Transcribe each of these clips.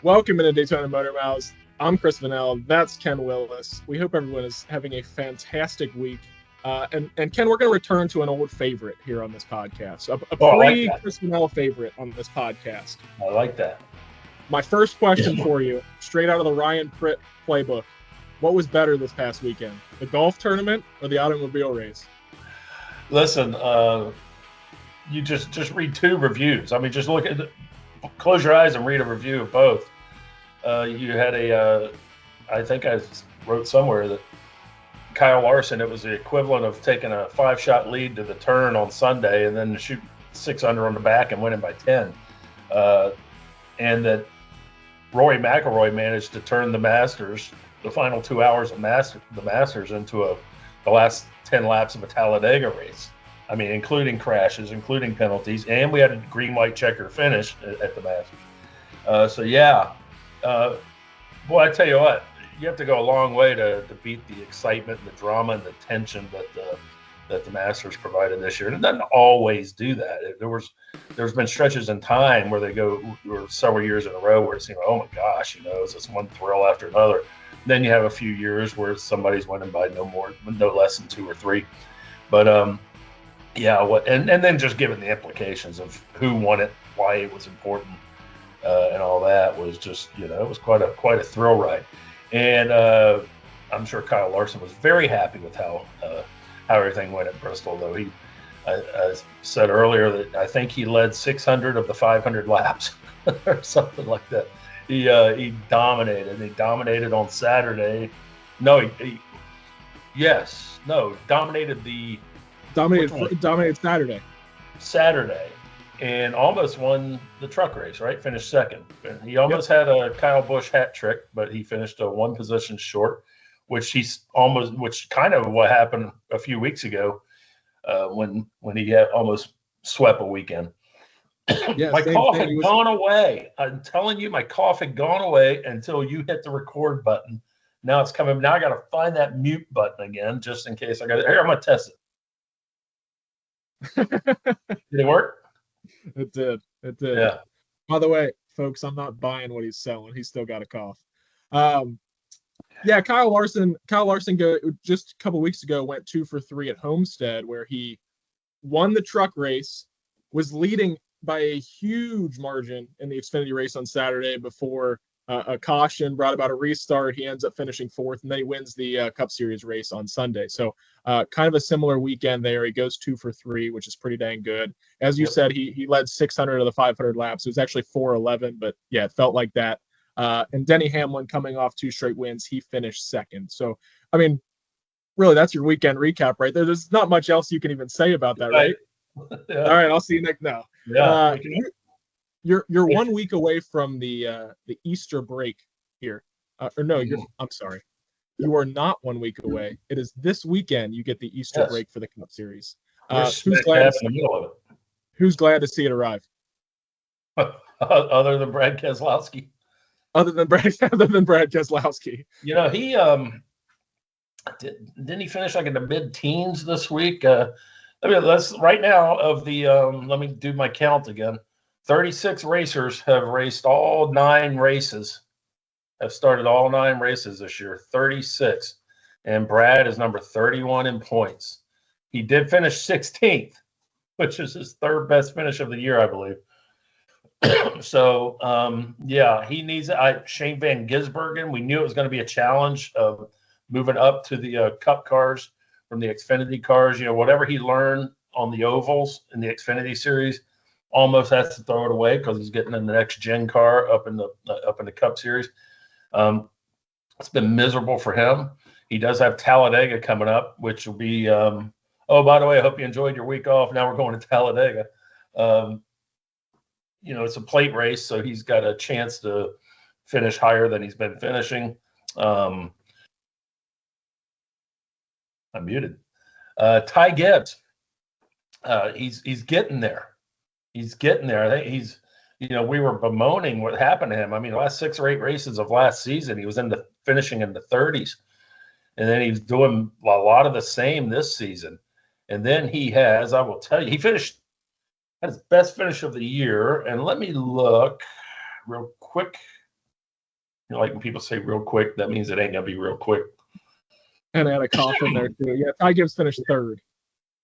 Welcome to Daytona Motor Mouths. I'm Chris Vanell. That's Ken Willis. We hope everyone is having a fantastic week. And Ken, we're going to return to an old favorite here on this podcast, a pre-Chris Vanell favorite on this podcast. I like that. My first question for you, straight out of the Ryan Pritt playbook. What was better this past weekend, the golf tournament or the automobile race? Listen, you just read two reviews. I mean, just close your eyes and read a review of both. You had I think I wrote somewhere that Kyle Larson, it was the equivalent of taking a 5-shot lead to the turn on Sunday and then shoot 6 under on the back and winning by 10. And that Rory McIlroy managed to turn the Masters, the final 2 hours of the Masters, into the last 10 laps of a Talladega race. I mean, including crashes, including penalties, and we had a green-white checker finish at the Masters. Boy, I tell you what, you have to go a long way to beat the excitement, the drama, and the tension that the Masters provided this year. And it doesn't always do that. There's been stretches in time where or several years in a row where it seemed, oh my gosh, it's just one thrill after another. Then you have a few years where somebody's winning by no less than 2 or 3. But and then just given the implications of who won it, why it was important, and all that was just, it was quite a thrill ride. And I'm sure Kyle Larson was very happy with how everything went at Bristol, though. I said earlier that I think he led 600 of the 500 laps or something like that. He dominated. He dominated on Saturday. Dominated Saturday. Saturday, and almost won the truck race. Right, finished second. He almost had a Kyle Busch hat trick, but he finished one position short, which kind of what happened a few weeks ago when he had almost swept a weekend. My cough had gone away. I'm telling you, my cough had gone away until you hit the record button. Now it's coming. Now I got to find that mute button again, just in case I got it. Here, I'm gonna test it. Did it work? It did. Yeah. By the way, folks, I'm not buying what he's selling. He's still got a cough. Kyle Larson just a couple weeks ago went 2 for 3 at Homestead, where he won the truck race, was leading by a huge margin in the Xfinity race on Saturday before a caution brought about a restart. He ends up finishing 4th, and then he wins the Cup Series race on Sunday. So kind of a similar weekend there. He goes 2 for 3, which is pretty dang good. As you said, he led 600 of the 500 laps. It was actually 411, but yeah, it felt like that. And Denny Hamlin, coming off 2 straight wins, he finished 2nd. So, I mean, really, that's your weekend recap right there. There's not much else you can even say about that, right? Yeah. All right, I'll see you next now. Yeah. You're 1 week away from the Easter break here. I'm sorry. You are not 1 week away. It is this weekend you get the Easter break for the Cup Series. Who's glad to see it arrive? Other than Brad Keselowski. Other than Brad Keselowski. He didn't he finish like in the mid-teens this week? Let's right now of the let me do my count again. 36 racers have raced all 9 races. Have started all 9 races this year. 36, and Brad is number 31 in points. He did finish 16th, which is his 3rd best finish of the year, I believe. So, he needs Shane Van Gisbergen. We knew it was going to be a challenge of moving up to the Cup cars from the Xfinity cars. Whatever he learned on the ovals in the Xfinity series, almost has to throw it away because he's getting in the next gen car up in the Cup Series. It's been miserable for him. He does have Talladega coming up, which will be. By the way, I hope you enjoyed your week off. Now we're going to Talladega. It's a plate race, so he's got a chance to finish higher than he's been finishing. I'm muted. Ty Gibbs. He's getting there. He's getting there. I think we were bemoaning what happened to him. I mean, the last 6 or 8 races of last season, he was finishing in the 30s. And then he's doing a lot of the same this season. And then he has, I will tell you, he had his best finish of the year. And let me look real quick. Like when people say real quick, that means it ain't gonna be real quick. And I had a cough in there too. Yeah, Ty Gibbs finished third.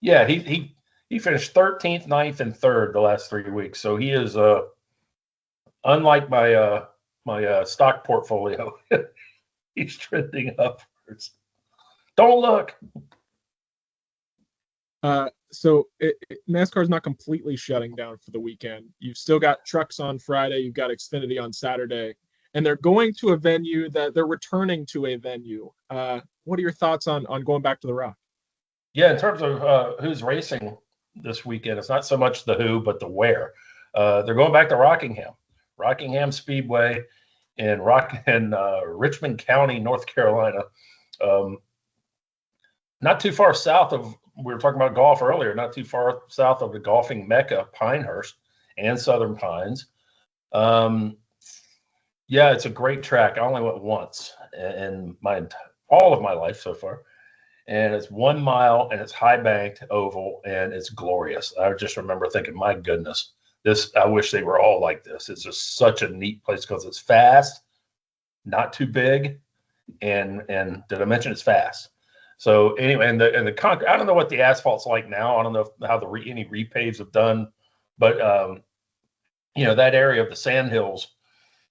Yeah, he finished 13th, 9th, and 3rd the last 3 weeks. So he is unlike my stock portfolio. He's trending upwards. Don't look. So NASCAR is not completely shutting down for the weekend. You've still got trucks on Friday. You've got Xfinity on Saturday, and they're going to a venue that they're returning to a venue. What are your thoughts on going back to the Rock? Yeah, in terms of who's racing this weekend, it's not so much the who, but the where. They're going back to Rockingham Speedway in Richmond County, North Carolina. Not too far south of, we were talking about golf earlier, not too far south of the golfing mecca, Pinehurst and Southern Pines. Yeah, it's a great track. I only went once in all of my life so far. And it's 1 mile and it's high banked oval and it's glorious. I just remember thinking, my goodness, I wish they were all like this. It's just such a neat place because it's fast, not too big. And did I mention it's fast? So anyway, and the concrete, I don't know what the asphalt's like now. I don't know how any repaves have done, but that area of the sand hills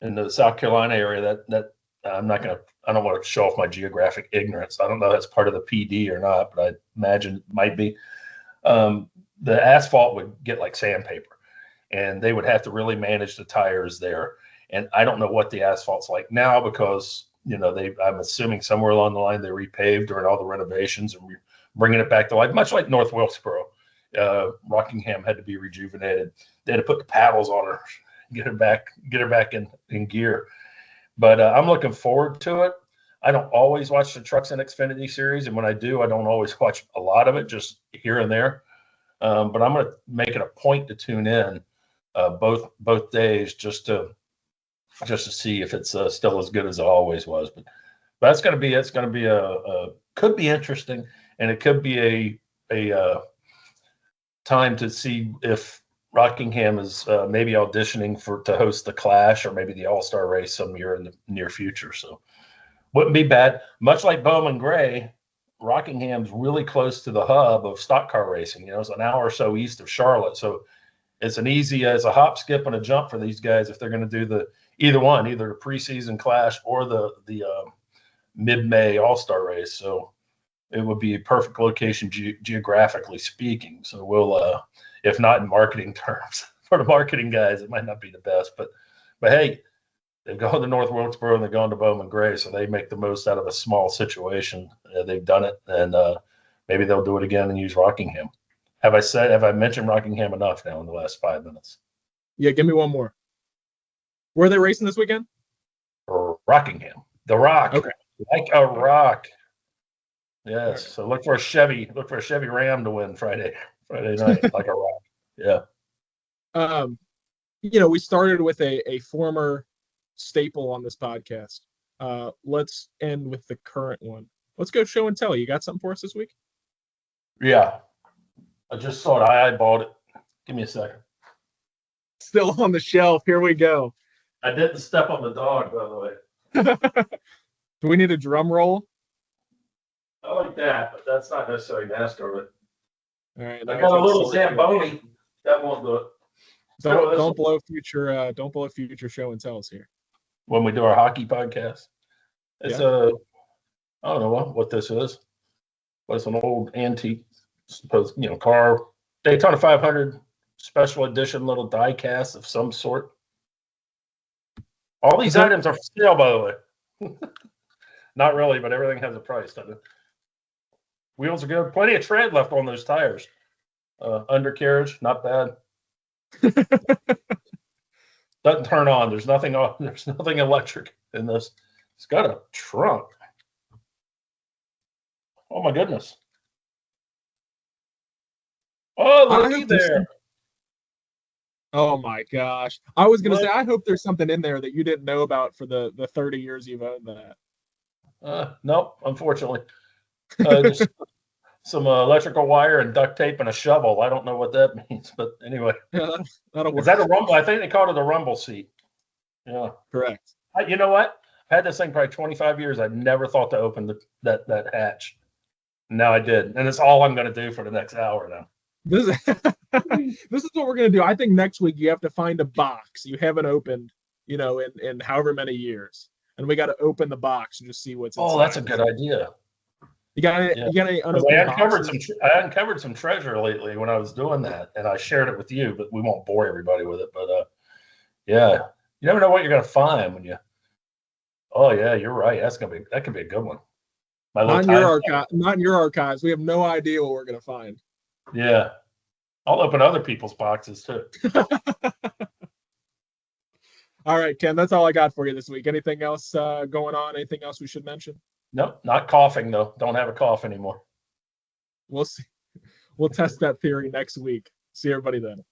in the South Carolina area, that I don't want to show off my geographic ignorance. I don't know if that's part of the PD or not, but I imagine it might be. The asphalt would get like sandpaper, and they would have to really manage the tires there. And I don't know what the asphalt's like now because I'm assuming somewhere along the line they repaved during all the renovations and bringing it back to life, much like North Wilkesboro. Rockingham had to be rejuvenated. They had to put the paddles on her, get her back in gear. But I'm looking forward to it. I don't always watch the Trucks and Xfinity series, and when I do, I don't always watch a lot of it, just here and there. But I'm going to make it a point to tune in both days just to see if it's still as good as it always was. But it's going to be could be interesting, and it could be a time to see if Rockingham is maybe auditioning to host the Clash or maybe the All-Star race some year in the near future. So wouldn't be bad. Much like Bowman Gray, Rockingham's really close to the hub of stock car racing. It's an hour or so east of Charlotte. So it's it's a hop, skip, and a jump for these guys if they're going to do either the preseason Clash or the mid-May All-Star race. So it would be a perfect location geographically speaking. So we'll, if not in marketing terms, for the marketing guys, it might not be the best. But hey, they've gone to North Wilkesboro and they've gone to Bowman Gray, so they make the most out of a small situation. They've done it, and maybe they'll do it again and use Rockingham. Have I mentioned Rockingham enough now in the last 5 minutes? Yeah, give me one more. Where are they racing this weekend? Rockingham. The Rock. Okay. Like a rock. Yes. So look for a Chevy Ram to win Friday night, like a rock. Yeah. We started with a former staple on this podcast. Let's end with the current one. Let's go show and tell. You got something for us this week? Yeah. I just saw it. I eyeballed it. Give me a second. Still on the shelf. Here we go. I didn't step on the dog, by the way. Do we need a drum roll? I like that, but that's not necessarily NASCAR. All right. I got a little Zamboni. That won't do it. Don't blow future show and tells here. When we do our hockey podcast, it's I don't know what this is, but it's an old antique, car, Daytona 500 special edition little die cast of some sort. All these items are for sale, by the way. Not really, but everything has a price, doesn't it? Wheels are good. Plenty of tread left on those tires. Undercarriage, not bad. Doesn't turn on. There's nothing electric in this. It's got a trunk. Oh my goodness. Oh, looky there. Oh my gosh. I was gonna say, I hope there's something in there that you didn't know about for the 30 years you've owned that. Nope, unfortunately. Just some electrical wire and duct tape and a shovel. I don't know what that means, but anyway. Yeah, that'll work. Is that a rumble? I think they called it a rumble seat. Yeah. Correct. You know what? had this thing probably 25 years. I never thought to open that hatch. Now I did, and it's all I'm going to do for the next hour now. This this is what we're going to do. I think next week you have to find a box you haven't opened, in however many years, and we got to open the box and just see what's inside. Oh, that's a good idea. You got any unopened I uncovered some treasure lately when I was doing that, and I shared it with you, but we won't bore everybody with it. But yeah, you never know what you're going to find when you. Oh yeah, you're right. That could be a good one. Not in your archives. We have no idea what we're going to find. Yeah. I'll open other people's boxes too. All right, Ken, that's all I got for you this week. Anything else going on? Anything else we should mention? Nope, not coughing though. Don't have a cough anymore. We'll see. We'll test that theory next week. See everybody then.